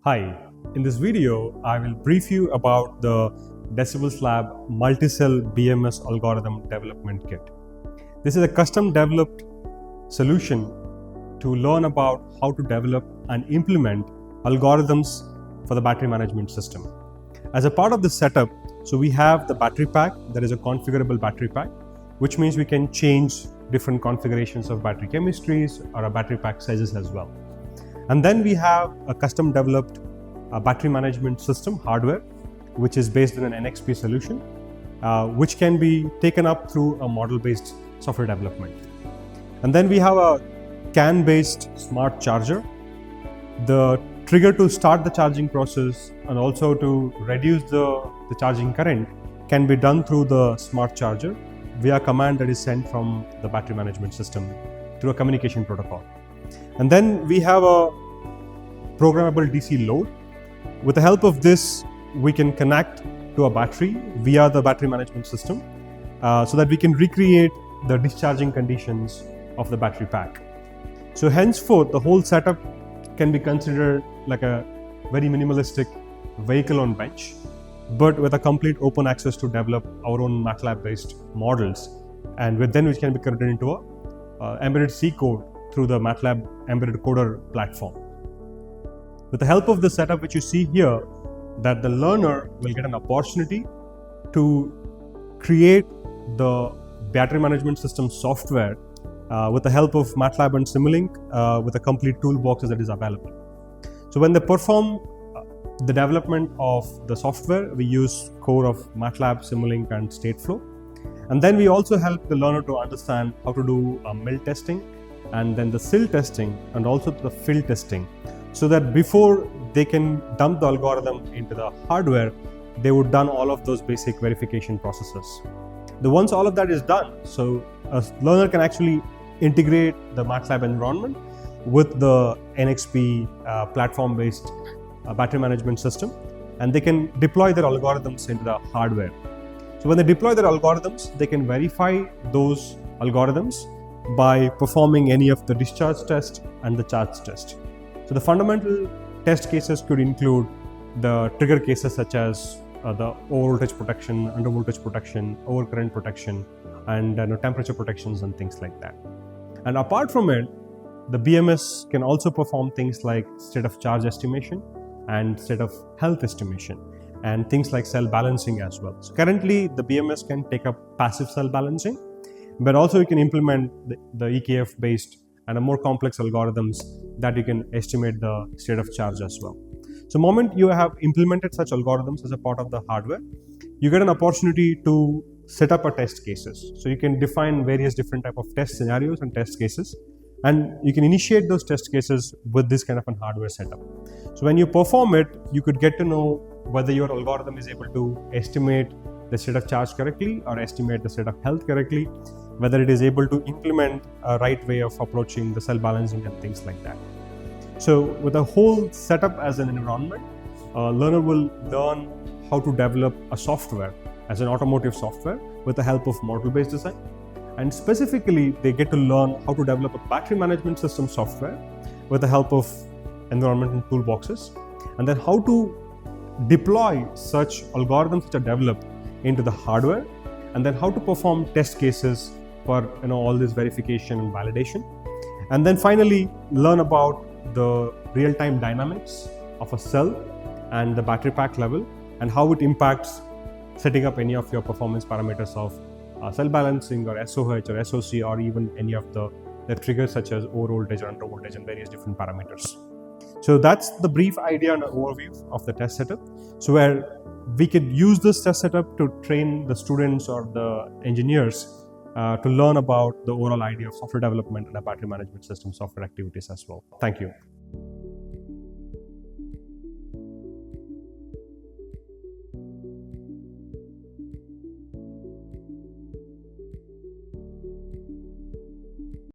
Hi, in this video, I will brief you about the Decibels Lab multi-cell BMS algorithm development kit. This is a custom developed solution to learn about how to develop and implement algorithms for the battery management system. As a part of this setup, so we have the battery pack, that is a configurable battery pack, which means we can change different configurations of battery chemistries or a battery pack sizes as well. And then we have a custom developed battery management system hardware, which is based on an NXP solution, which can be taken up through a model-based software development. And then we have a CAN-based smart charger. The trigger to start the charging process and also to reduce the charging current can be done through the smart charger via a command that is sent from the battery management system through a communication protocol. And then we have a programmable DC load. With the help of this, we can connect to a battery via the battery management system so that we can recreate the discharging conditions of the battery pack. So henceforth, the whole setup can be considered like a very minimalistic vehicle on bench, but with a complete open access to develop our own MATLAB-based models, and which can be converted into a embedded C code through the MATLAB embedded coder platform. With the help of the setup which you see here, that the learner will get an opportunity to create the battery management system software with the help of MATLAB and Simulink with a complete toolbox that is available. So when they perform the development of the software, we use core of MATLAB, Simulink and Stateflow. And then we also help the learner to understand how to do mill testing, and then the SIL testing and also the field testing, so that before they can dump the algorithm into the hardware, they would done all of those basic verification processes. Once all of that is done, so a learner can actually integrate the MATLAB environment with the NXP platform-based battery management system, and they can deploy their algorithms into the hardware. So when they deploy their algorithms, they can verify those algorithms by performing any of the discharge test and the charge test. So the fundamental test cases could include the trigger cases such as the over voltage protection, under voltage protection, overcurrent protection, and temperature protections and things like that. And apart from it, the BMS can also perform things like state of charge estimation and state of health estimation, and things like cell balancing as well. So currently the BMS can take up passive cell balancing, but also you can implement the EKF based and a more complex algorithms that you can estimate the state of charge as well. So the moment you have implemented such algorithms as a part of the hardware, you get an opportunity to set up a test cases. So you can define various different type of test scenarios and test cases, and you can initiate those test cases with this kind of a hardware setup. So when you perform it, you could get to know whether your algorithm is able to estimate the state of charge correctly or estimate the state of health correctly, whether it is able to implement a right way of approaching the cell balancing and things like that. So with the whole setup as an environment, a learner will learn how to develop a software as an automotive software with the help of model-based design. And specifically, they get to learn how to develop a battery management system software with the help of environmental toolboxes, and then how to deploy such algorithms which are developed into the hardware, and then how to perform test cases for all this verification and validation. And then finally, learn about the real-time dynamics of a cell and the battery pack level, and how it impacts setting up any of your performance parameters of cell balancing or SOH or SOC, or even any of the triggers such as over voltage or under voltage and various different parameters. So that's the brief idea and overview of the test setup. So where we could use this test setup to train the students or the engineers to learn about the overall idea of software development and a battery management system software activities as well. Thank you.